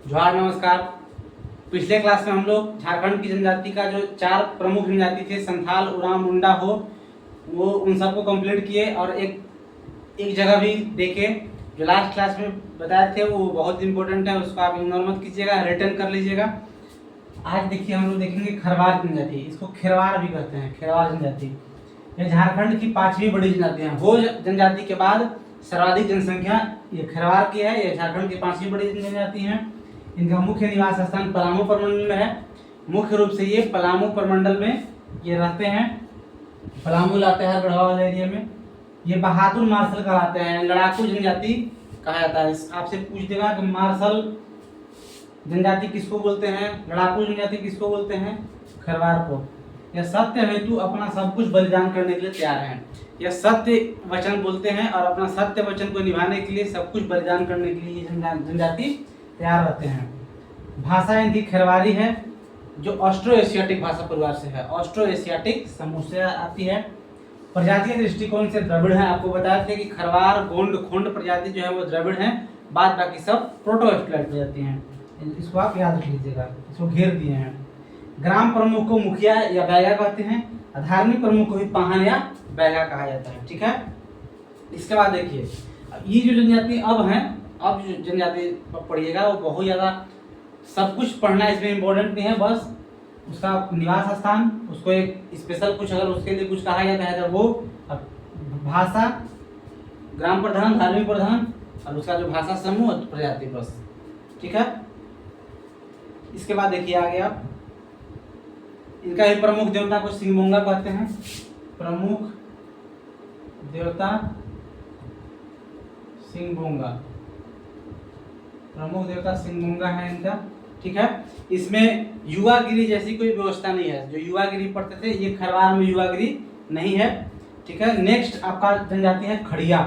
जोहार नमस्कार। पिछले क्लास में हम लोग झारखंड की जनजाति का जो 4 प्रमुख जनजाति थे, संथाल, उरांव, मुंडा, हो, वो उन सबको कंप्लीट किए और एक जगह भी देखे जो लास्ट क्लास में बताए थे, वो बहुत इंपॉर्टेंट है, उसको आप इग्नोर मत कीजिएगा, रिटर्न कर लीजिएगा। आज देखिए हम लोग देखेंगे खरवार जनजाति, इसको खेरवार भी कहते हैं, खेरवार जनजाति। ये झारखंड की 5वीं बड़ी जनजाति है। हो जनजाति के बाद सर्वाधिक जनसंख्या ये खेरवार की है। ये झारखंड की 5वीं बड़ी जनजाति है। इनका मुख्य निवास स्थान पलामू प्रमंडल में है। मुख्य रूप से ये पलामू प्रमंडल में ये रहते हैं। पलामू लातेहार गढ़वाल एरिया में ये बहादुर मार्शल कहलाते हैं। लड़ाकू जनजाति कहा जाता है। आपसे पूछ देगा कि मार्शल जनजाति किसको बोलते हैं, लड़ाकू जनजाति किसको बोलते हैं? खरवार को। यह सत्य हेतु अपना सब कुछ बलिदान करने के लिए तैयार हैं। यह सत्य वचन बोलते हैं और अपना सत्य वचन को निभाने के लिए सब कुछ बलिदान करने के लिए ये जनजाति तैयार रहते हैं। भाषा इनकी खरवारी है, जो ऑस्ट्रो एशियाटिक भाषा परिवार से है। ऑस्ट्रो एशियाटिक समूह से आती है। प्रजातीय दृष्टिकोण से द्रविड़ है। आपको बताए थे कि खरवार, गोंड, खोंड प्रजाति जो है वो द्रविड़ है, बाद बाकी सब प्रोटोस्टलाइट प्रजाति हैं। इसको आप याद रख लीजिएगा, इसको घेर दिए हैं। ग्राम प्रमुख को मुखिया या बैगा कहते हैं। धार्मिक प्रमुख को भी पाहन या बैगा कहा जाता है। ठीक है। इसके बाद देखिए ये जो जनजाति अब हैं, अब जो जनजाति पढ़िएगा वो बहुत ज़्यादा सब कुछ पढ़ना इसमें इम्पोर्टेंट नहीं है, बस उसका निवास स्थान, उसको एक स्पेशल कुछ अगर उसके लिए कुछ कहा जाता है तो वो भाषा, ग्राम प्रधान, धार्मिक प्रधान और उसका जो भाषा समूह प्रजाति, बस। ठीक है। इसके बाद देखिए आगे आप, इनका ही प्रमुख देवता को सिंगमोंगा कहते हैं। प्रमुख देवता सिंगमोंगा, प्रमुख देवता सिंगमोंगा है इनका। ठीक है। इसमें युवागिरी जैसी कोई व्यवस्था नहीं है। जो युवागिरी पढ़ते थे, ये खरवार में युवागिरी नहीं है। ठीक है। नेक्स्ट आपका जनजाति है खड़िया।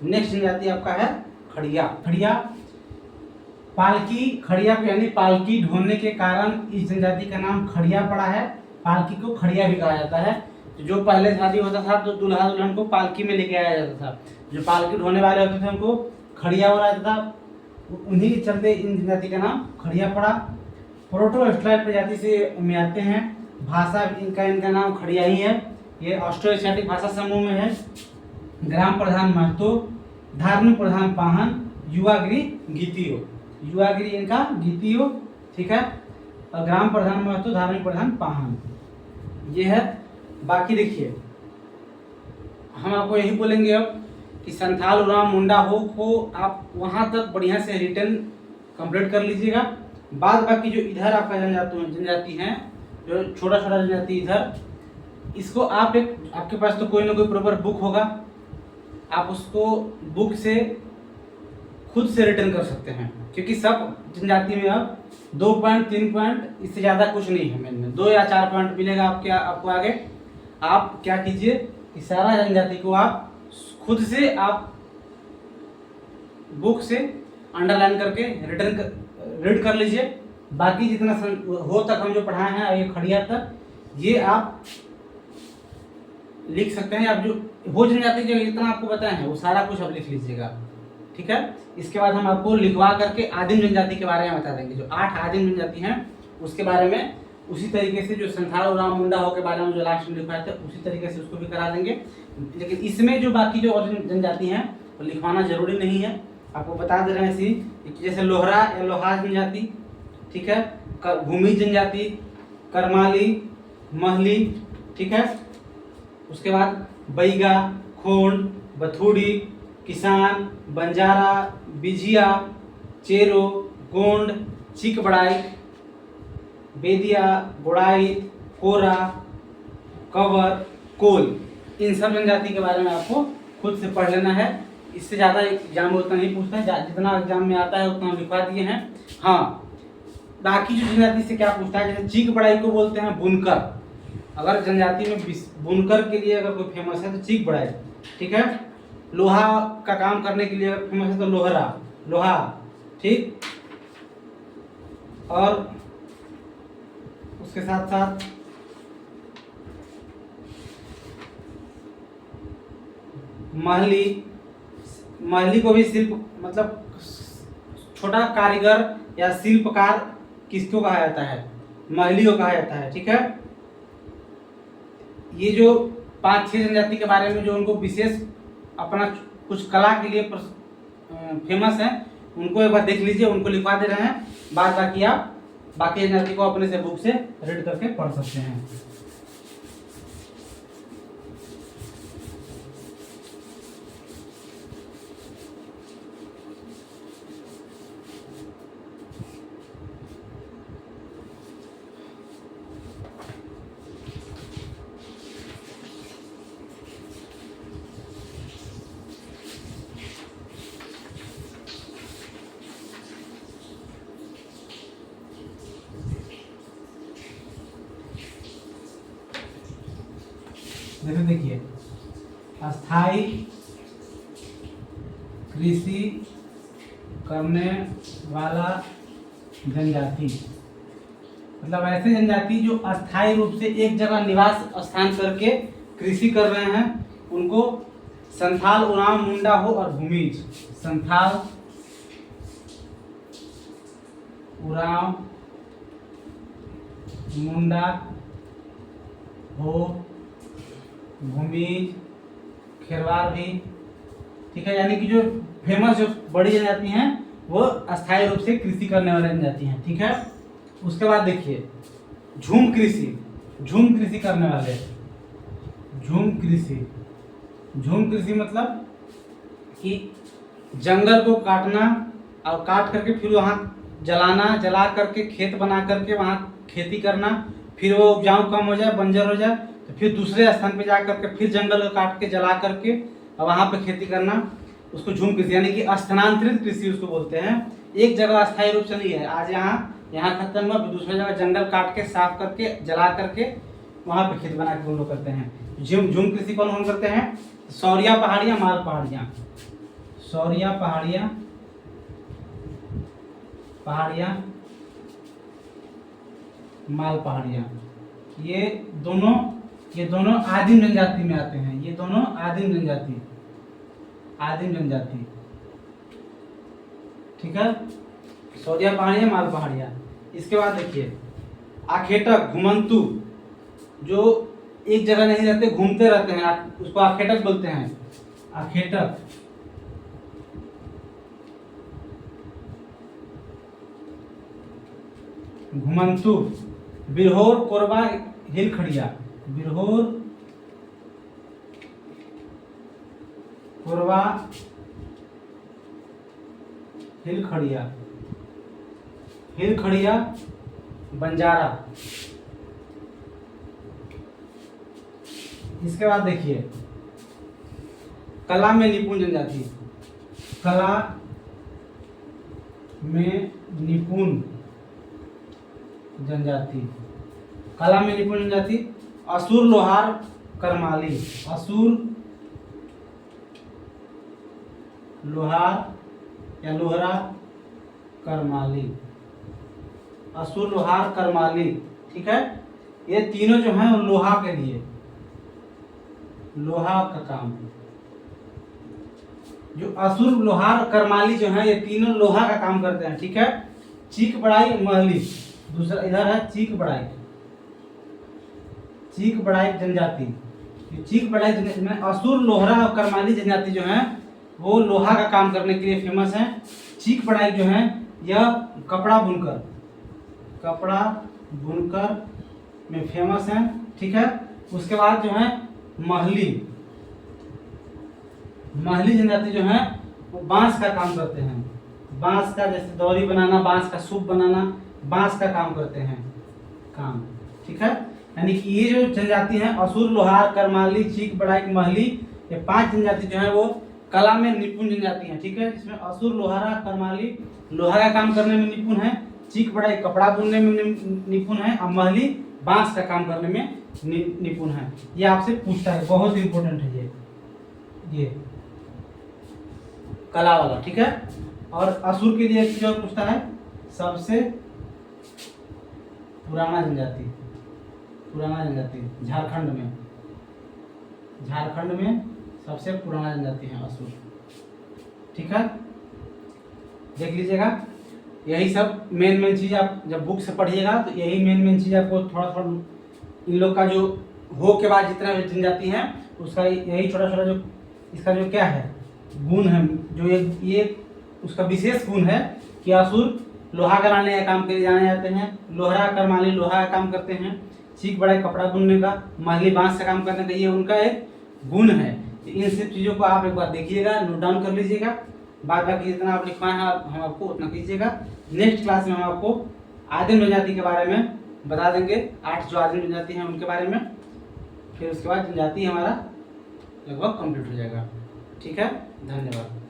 नेक्स्ट जनजाति आपका है खड़िया। खड़िया पालकी, खड़िया को यानी पालकी ढोने के कारण इस जनजाति का नाम खड़िया पड़ा है। पालकी को खड़िया भी कहा जाता है। जो पहले शादी होता था तो दूल्हा दुल्हन को पालकी में लेके आया जाता था। जो पालकी ढोने वाले होते थे उनको खड़िया बोला जाता था। उन्हीं के चलते इन जनजाति का नाम खड़िया पड़ा। प्रोटोस्टलाइट प्रजाति से में आते हैं। भाषा इनका नाम खड़िया ही है। ये ऑस्ट्रो एशियाटिक भाषा समूह में है। ग्राम प्रधान महतो, धार्मिक प्रधान पाहन, युवागिरी गीतियो। युवागिरी इनका गीतियो। ठीक है। और ग्राम प्रधान महतो, धार्मिक प्रधान पाहन, ये है। बाकी देखिए हम आपको यही बोलेंगे अब कि संथाल, उरांव, मुंडा, हो को आप वहाँ तक बढ़िया से रिटर्न कंप्लीट कर लीजिएगा। बाद बाकी जो इधर आपका जनजाति हैं, जो छोटा छोटा जनजाति इधर, इसको आप आपके पास तो कोई ना कोई प्रॉपर बुक होगा, आप उसको बुक से खुद से रिटर्न कर सकते हैं। क्योंकि सब जनजाति में अब 2 पॉइंट 3 पॉइंट इससे ज़्यादा कुछ नहीं है। में 2 या 4 पॉइंट मिलेगा आपको आगे। आप क्या कीजिए कि सारा जनजाति को आप खुद से आप बुक से अंडरलाइन करके रीड कर लीजिए। बाकी जितना हो तक हम जो पढ़ाए हैं, ये खड़िया तक, ये आप लिख सकते हैं। आप जो हो जनजाति जो इतना आपको बताए हैं वो सारा कुछ आप लिख लीजिएगा। ठीक है। इसके बाद हम आपको लिखवा करके आदिम जनजाति के बारे में बता देंगे। जो 8 आदिम जनजाति हैं उसके बारे में उसी तरीके से जो संथाल, उरांव, मुंडा, हो के बारे में जो लास्ट में लिखवाए थे उसी तरीके से उसको भी करा देंगे। लेकिन इसमें जो बाकी जो और जनजाति हैं वो लिखवाना जरूरी नहीं है, आपको बता दे रहे हैं इसी। जैसे लोहरा या लोहार जनजाति, ठीक है, भूमि जनजाति, करमाली, महली, ठीक है। उसके बाद बैगा, खोंड, बथुड़ी, किसान, बंजारा, बिझिया, चेरो, गोंड, चिकबड़ाई, बेदिया, गोड़ाई, कोरा, कवर, कोल, इन सब जनजाति के बारे में आपको खुद से पढ़ लेना है। इससे ज़्यादा एग्जाम में उतना नहीं पूछता है, जितना एग्जाम में आता है उतना लिखवा दिए हैं। हाँ, बाकी जो जनजाति से क्या पूछता है, जैसे चीक बड़ाई को बोलते हैं बुनकर। अगर जनजाति में बुनकर के लिए अगर कोई फेमस है तो चीक बड़ाई। ठीक है। लोहा का काम करने के लिए अगर फेमस है तो लोहा। ठीक। और उसके साथ साथ महली को भी सिर्फ मतलब छोटा कारीगर या शिल्पकार किसको कहा जाता है? महली को कहा जाता है। ठीक है, ये जो 5-6 जनजाति के बारे में जो उनको विशेष अपना कुछ कला के लिए फेमस है, उनको एक बार देख लीजिए, उनको लिखवा दे रहे हैं। बाद बाकी आप बाकी जनजाति को अपने से बुक से रीड करके पढ़ सकते हैं। देखिए, अस्थाई कृषि करने वाला जनजाति, मतलब ऐसे जनजाति जो अस्थायी रूप से एक जगह निवास स्थान करके कृषि कर रहे हैं, उनको संथाल, उरांव, मुंडा हो और भूमिज। संथाल, उरांव, मुंडा हो, भूमिज, खेरवार भी। ठीक है, यानी कि जो फेमस जो बड़ी जनजाति हैं वो अस्थायी रूप से कृषि करने वाली जनजाति हैं। ठीक है, उसके बाद देखिए झूम कृषि, झूम कृषि करने वाले। झूम कृषि, झूम कृषि मतलब कि जंगल को काटना और काट करके फिर वहाँ जलाना, जला करके खेत बना करके वहाँ खेती करना, फिर वो उपजाऊ कम हो जाए, बंजर हो जाए, तो फिर दूसरे स्थान पे जा करके फिर जंगल को काट के जला करके और वहाँ पे खेती करना, उसको झूम कृषि यानी कि स्थानांतरित कृषि उसको बोलते हैं। एक जगह अस्थायी रूप से नहीं है, आज यहाँ खत्म हुआ, फिर दूसरी जगह जंगल काट के साफ करके जला करके वहाँ पे खेत बना के लोग करते हैं। झूम कृषि कौन करते हैं? सौरिया पहाड़ियाँ, माल पहाड़ियाँ। सौरिया पहाड़ियाँ, माल पहाड़ियाँ, ये दोनों आदिम जनजाति में आते हैं। ये दोनों आदिम जनजाति। ठीक है, सौरिया पहाड़ियाँ, माल पहाड़ियाँ। इसके बाद देखिए आखेटक, घुमंतु, जो एक जगह नहीं रहते, घूमते रहते हैं, उसको आखेटक बोलते हैं। आखेटक। घुमंतु, बिरहोर, कोरबा, हिलखड़िया। बिरहोर, कोरबा, हिलखड़िया, बंजारा। इसके बाद देखिए कला में निपुण जनजाति। कला में निपुण जनजाति, कला में निपुण जनजाति असुर, लोहार, करमाली। असुर, लोहार या लोहरा, करमाली। असुर, लोहार, करमाली। ठीक है, ये तीनों जो हैं वो लोहा के लिए, लोहा का काम। जो असुर, लोहार, करमाली जो है ये तीनों लोहा का काम करते हैं। ठीक है, चीक बड़ाई, महली। दूसरा इधर है चीक बड़ाई, जनजाति। चीक बड़ाई में असुर, लोहरा और करमाली जनजाति जो है वो लोहा का काम करने के लिए फेमस है। चीक बड़ाई जो है यह कपड़ा बुनकर में फेमस है। ठीक है, उसके बाद जो है महली जनजाति जो है वो बांस का काम करते हैं। बांस का, जैसे दौरी बनाना, बांस का सूप बनाना, बांस का काम करते हैं काम। ठीक है, यानी कि ये जो जनजाति है असुर, लोहार, करमाली, चीक बड़ाई, महली, ये 5 जनजाति जो है वो कला में निपुण जनजाति हैं। ठीक है, जिसमें असुर, लोहारा, करमाली लोहा का काम करने में निपुण है, चीक बड़ाई कपड़ा बुनने में निपुण है, और महली बांस का काम करने में निपुण है। ये आपसे पूछता है, बहुत इंपॉर्टेंट है ये कला वाला। ठीक है, और असुर के लिए एक चीज और पूछता है, सबसे पुराना जनजाति झारखंड में सबसे पुराना जनजाति है असुर। ठीक है, देख लीजिएगा। यही सब मेन चीज़ आप जब बुक से पढ़िएगा तो यही मेन चीज़ आपको थोड़ा थोड़ा इन लोग का जो हो के बाद जितना भी जनजाति है उसका यही छोटा छोटा जो इसका जो क्या है गुण है, जो ये उसका विशेष गुण है कि असुर लोहा गलाने का काम के लिए जाने जाते हैं। लोहरा कर्माली लोहा का काम करते हैं, चीक बड़ा कपड़ा बुनने का, महली बांस का काम करने का, ये उनका एक गुण है। इन सब चीज़ों को आप एक बार देखिएगा, नोट डाउन कर लीजिएगा। बाद बाकी जितना आप लिख पाए हैं हम आपको उतना कीजिएगा। नेक्स्ट क्लास में हम आपको आदिम जनजाति के बारे में बता देंगे, 8 जो आदिम जनजाति हैं उनके बारे में। फिर उसके बाद जनजाति हमारा लगभग कंप्लीट हो जाएगा। ठीक है, धन्यवाद।